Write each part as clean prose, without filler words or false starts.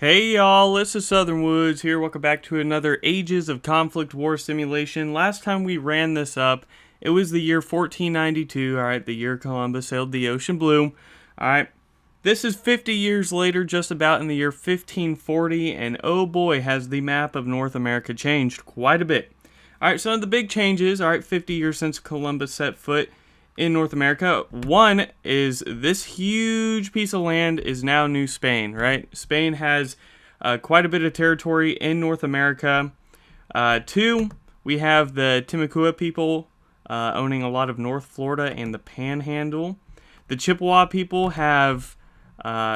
Hey y'all, this is Southern Woods here. Welcome back to another Ages of Conflict War simulation. Last time we ran this up, it was the year 1492, alright, the year Columbus sailed the ocean blue. Alright, this is 50 years later, just about in the year 1540, and oh boy, has the map of North America changed quite a bit. Alright, some of the big changes, alright, 50 years since Columbus set foot in North America. One is this huge piece of land is now New Spain, right? Spain has quite a bit of territory in North America. Two, we have the Timucua people owning a lot of North Florida and the Panhandle. The Chippewa people have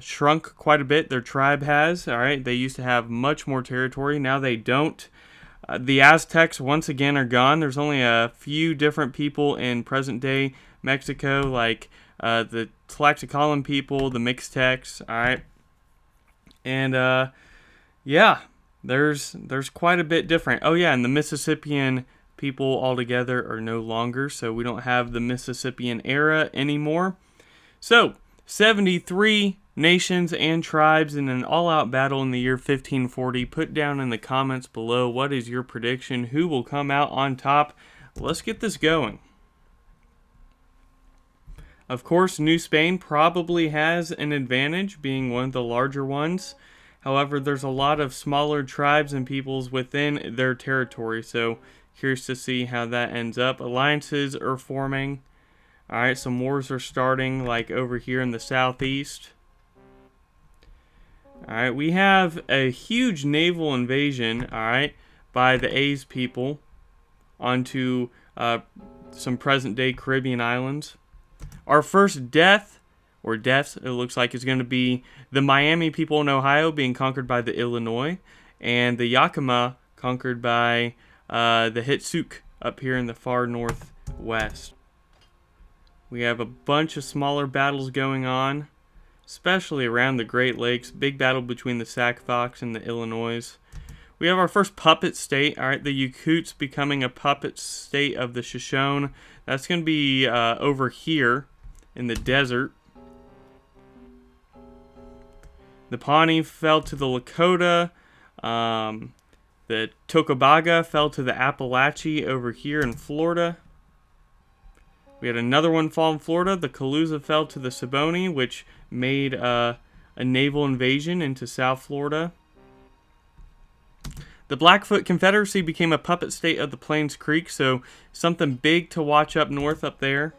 shrunk quite a bit. Their tribe has, all right? They used to have much more territory. Now they don't. The Aztecs, once again, are gone. There's only a few different people in present-day Mexico, like the Tlaxcalan people, the Mixtecs, alright? And, yeah, there's quite a bit different. Oh, yeah, and the Mississippian people altogether are no longer, so we don't have the Mississippian era anymore. So, 73 nations and tribes in an all-out battle in the year 1540. Put down in the comments below what is your prediction, who will come out on top. Let's get this going. Of course, New Spain probably has an advantage, being one of the larger ones. However, there's a lot of smaller tribes and peoples within their territory, so curious to see how that ends up. Alliances are forming. Alright, some wars are starting, like over here in the southeast. Alright, we have a huge naval invasion, alright, by the A's people onto some present-day Caribbean islands. Our first death, or deaths, it looks like, is going to be the Miami people in Ohio being conquered by the Illinois, and the Yakima conquered by the Hitsuk up here in the far northwest. We have a bunch of smaller battles going on, especially around the Great Lakes. Big battle between the Sac Fox and the Illinois. We have our first puppet state. All right, the Yakuts becoming a puppet state of the Shoshone. That's going to be over here in the desert. The Pawnee fell to the Lakota. The Tocobaga fell to the Appalachee over here in Florida. We had another one fall in Florida. The Calusa fell to the Saboni, which made a naval invasion into South Florida. The Blackfoot Confederacy became a puppet state of the Plains Creek, so something big to watch up north up there.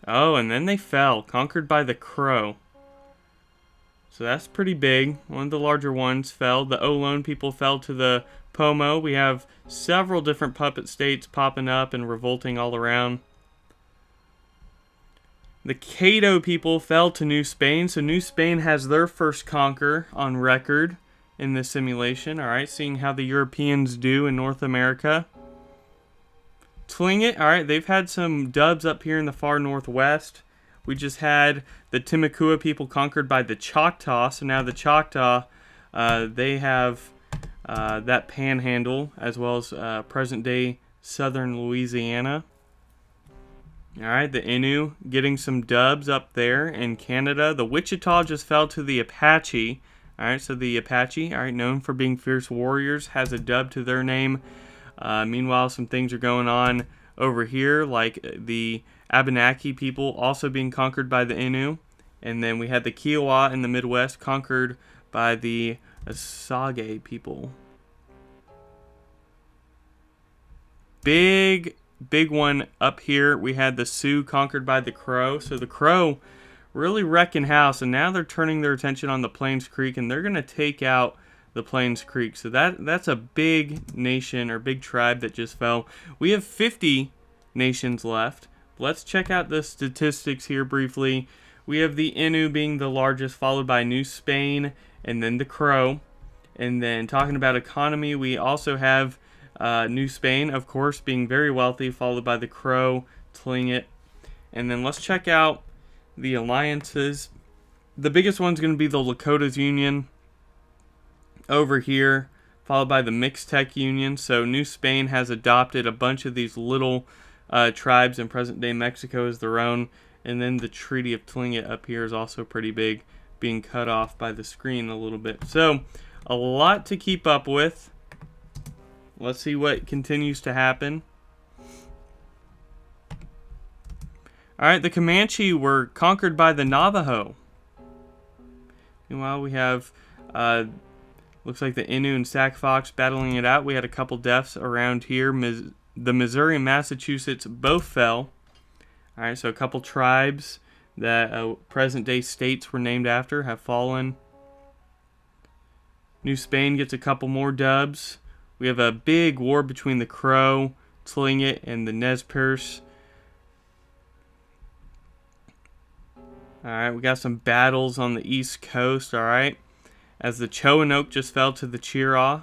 Oh, and then they fell, conquered by the Crow. So that's pretty big. One of the larger ones fell. The Ohlone people fell to the Pomo. We have several different puppet states popping up and revolting all around. The Caddo people fell to New Spain, so New Spain has their first conquer on record in this simulation. Alright, seeing how the Europeans do in North America. Tlingit, alright, they've had some dubs up here in the far northwest. We just had the Timucua people conquered by the Choctaw, so now the Choctaw, they have that panhandle, as well as present-day southern Louisiana. Alright, the Innu getting some dubs up there in Canada. The Wichita just fell to the Apache. Alright, so the Apache, alright, known for being fierce warriors, has a dub to their name. Meanwhile, some things are going on over here, like the Abenaki people also being conquered by the Innu. And then we had the Kiowa in the Midwest conquered by the Asage people. Big one up here. We had the Sioux conquered by the Crow. So the Crow really wrecking house, and now they're turning their attention on the Plains Creek, and they're going to take out the Plains Creek. So that's a big nation or big tribe that just fell. We have 50 nations left. Let's check out the statistics here briefly. We have the Innu being the largest, followed by New Spain, and then the Crow. And then talking about economy, we also have New Spain, of course, being very wealthy, followed by the Crow, Tlingit. And then let's check out the alliances. The biggest one's going to be the Lakotas Union over here, followed by the Mixtec Union. So New Spain has adopted a bunch of these little tribes in present-day Mexico as their own. And then the Treaty of Tlingit up here is also pretty big. being cut off by the screen a little bit. So, a lot to keep up with. Let's see what continues to happen. Alright, the Comanche were conquered by the Navajo. Meanwhile, we have, looks like the Innu and Sac Fox battling it out. We had a couple deaths around here. The Missouri and Massachusetts both fell. Alright, so a couple tribes that present-day states were named after have fallen. New Spain gets a couple more dubs. We have a big war between the Crow, Tlingit, and the Nez Perce. Alright, we got some battles on the East Coast, alright. As the Choanoke just fell to the Chiraw.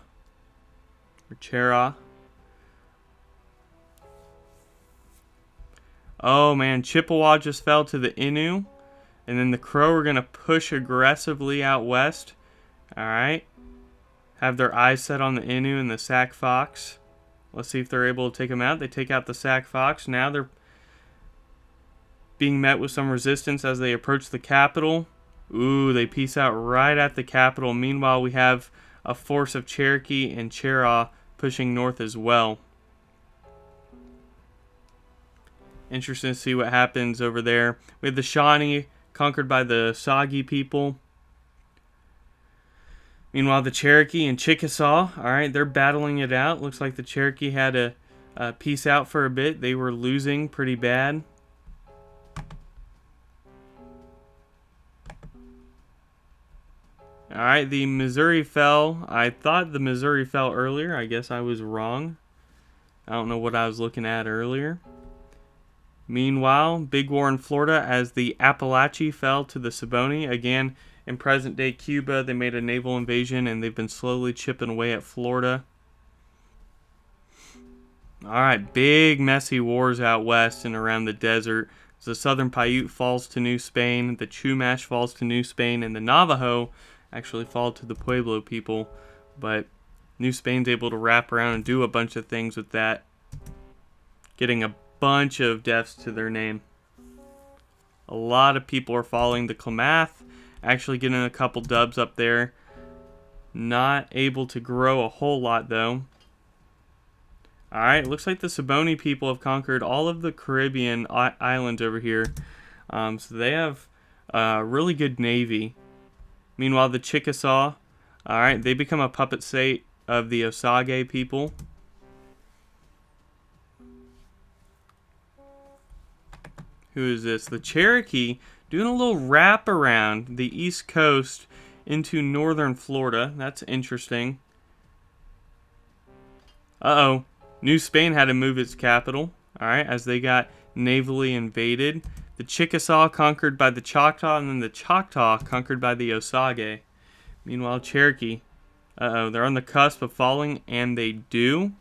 Oh man, Chippewa just fell to the Innu. And then the Crow are going to push aggressively out west. Alright. Have their eyes set on the Innu and the Sac Fox. Let's see if they're able to take them out. They take out the Sac Fox. Now they're being met with some resistance as they approach the capital. Ooh, they peace out right at the capital. Meanwhile, we have a force of Cherokee and Cheraw pushing north as well. Interesting to see what happens over there. We have the Shawnee conquered by the Sagi people. Meanwhile, the Cherokee and Chickasaw, alright, they're battling it out. Looks like the Cherokee had a peace out for a bit. They were losing pretty bad. Alright, the Missouri fell. I thought the Missouri fell earlier. I guess I was wrong. I don't know what I was looking at earlier. Meanwhile, big war in Florida as the Appalachee fell to the Saboni. Again, in present-day Cuba, they made a naval invasion and they've been slowly chipping away at Florida. Alright, big messy wars out west and around the desert. The Southern Paiute falls to New Spain, the Chumash falls to New Spain, and the Navajo actually fall to the Pueblo people. But New Spain's able to wrap around and do a bunch of things with that, getting a bunch of deaths to their name. A lot of people are falling. The Klamath actually getting a couple dubs up there. Not able to grow a whole lot though. Alright, looks like the Saboni people have conquered all of the Caribbean islands over here. So they have a really good navy. Meanwhile, the Chickasaw, alright, they become a puppet state of the Osage people. Who is this? The Cherokee doing a little wrap around the East Coast into northern Florida. That's interesting. Uh-oh. New Spain had to move its capital, alright, as they got navally invaded. The Chickasaw conquered by the Choctaw, and then the Choctaw conquered by the Osage. Meanwhile, Cherokee, uh-oh, they're on the cusp of falling, and they do.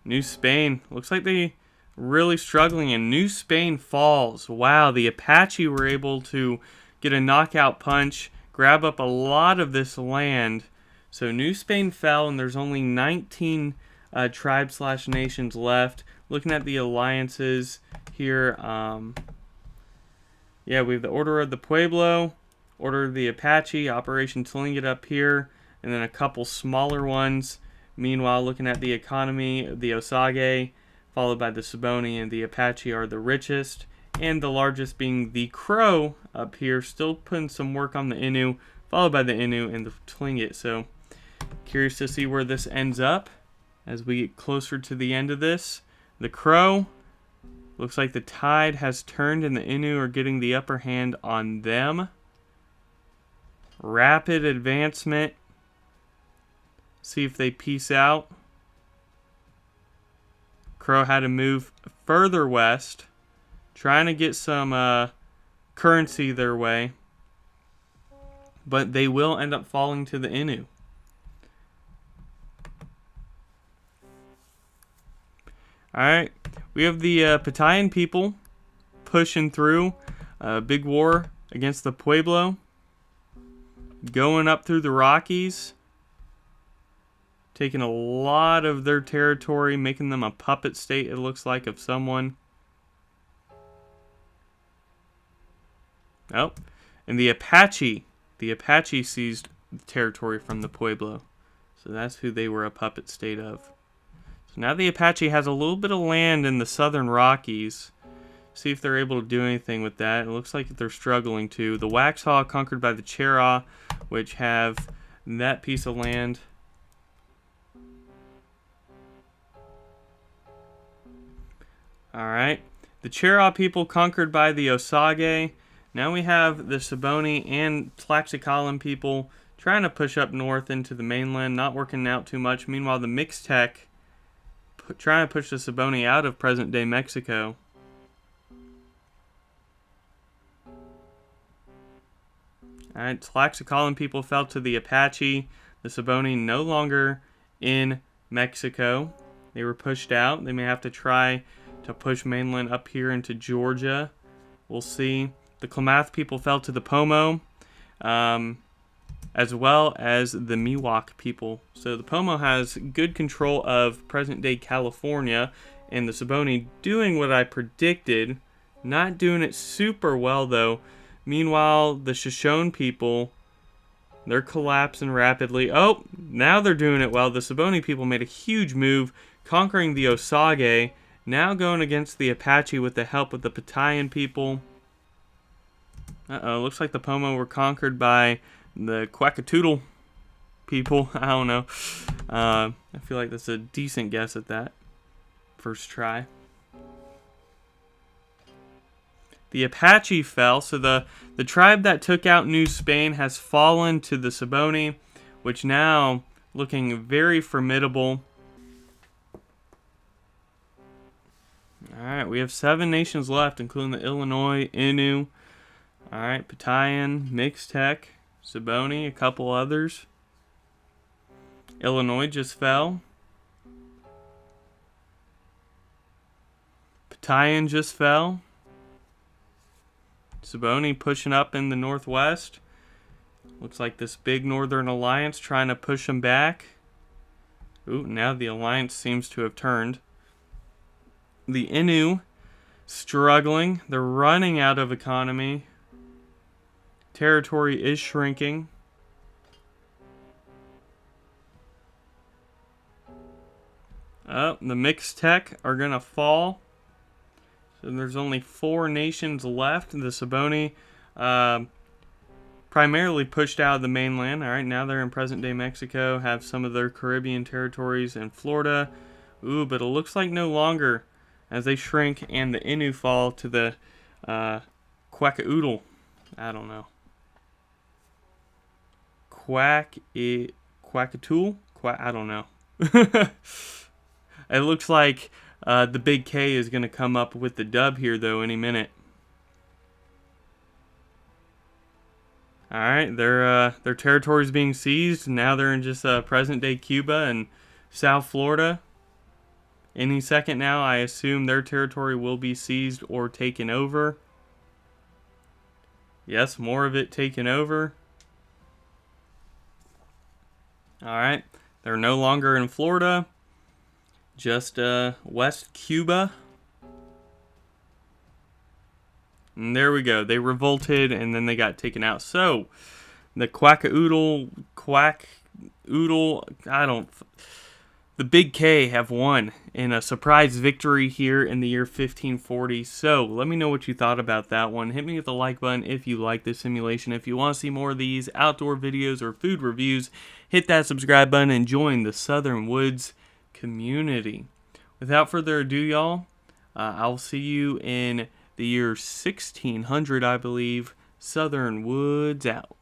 New Spain, looks like they really struggling, and New Spain falls. Wow, the Apache were able to get a knockout punch, grab up a lot of this land. So New Spain fell, and there's only 19 tribes/nations left. Looking at the alliances here, yeah, we have the Order of the Pueblo, Order of the Apache, Operation Tlingit up here, and then a couple smaller ones. Meanwhile, looking at the economy, the Osage, followed by the Saboni, and the Apache are the richest, and the largest being the Crow up here, still putting some work on the Innu, followed by the Innu and the Tlingit. So curious to see where this ends up as we get closer to the end of this. The Crow, looks like the tide has turned and the Innu are getting the upper hand on them. Rapid advancement. See if they peace out. Crow had to move further west, trying to get some currency their way. But they will end up falling to the Innu. Alright, we have the Patayan people pushing through a big war against the Pueblo, going up through the Rockies, taking a lot of their territory, making them a puppet state, it looks like, of someone. Oh, and the Apache seized territory from the Pueblo. So that's who they were a puppet state of. So now the Apache has a little bit of land in the southern Rockies. See if they're able to do anything with that. It looks like they're struggling to. The Waxhaw conquered by the Cheraw, which have that piece of land. Alright. The Cheraw people conquered by the Osage. Now we have the Saboni and Tlaxcalan people trying to push up north into the mainland, not working out too much. Meanwhile, the Mixtec trying to push the Saboni out of present-day Mexico. Alright, Tlaxcalan people fell to the Apache. The Saboni no longer in Mexico. They were pushed out. They may have to try to push mainland up here into Georgia. We'll see. The Klamath people fell to the Pomo, as well as the Miwok people. So the Pomo has good control of present-day California, and the Saboni doing what I predicted. Not doing it super well, though. Meanwhile, the Shoshone people, they're collapsing rapidly. Oh, now they're doing it well. The Saboni people made a huge move, conquering the Osage, now going against the Apache with the help of the Patayan people. Uh-oh, looks like the Pomo were conquered by the Quackatoodle people. I don't know. I feel like that's a decent guess at that. First try. The Apache fell, so the tribe that took out New Spain has fallen to the Saboni, which now looking very formidable. Alright, we have 7 nations left, including the Illinois, Innu, alright, Patayan, Mixtec, Saboni, a couple others. Illinois just fell. Patayan just fell. Saboni pushing up in the northwest. Looks like this big northern alliance trying to push them back. Ooh, now the alliance seems to have turned. The Innu struggling. They're running out of economy. Territory is shrinking. Oh, the Mixtec are going to fall. So there's only 4 nations left. The Saboni primarily pushed out of the mainland. All right, now they're in present-day Mexico, have some of their Caribbean territories in Florida. Ooh, but it looks like no longer as they shrink and the Innu fall to the Quackaoodle. I don't know. Quackatool? I don't know. It looks like the big K is going to come up with the dub here, though, any minute. Alright, their territory is being seized. Now they're in just present-day Cuba and South Florida. Any second now, I assume their territory will be seized or taken over. Yes, more of it taken over. Alright, they're no longer in Florida. Just West Cuba. And there we go. They revolted and then they got taken out. So, the Quackaoodle, the Big K have won in a surprise victory here in the year 1540. So, let me know what you thought about that one. Hit me with the like button if you like this simulation. If you want to see more of these outdoor videos or food reviews, hit that subscribe button and join the Southern Woods community. Without further ado, y'all, I'll see you in the year 1600, I believe. Southern Woods out.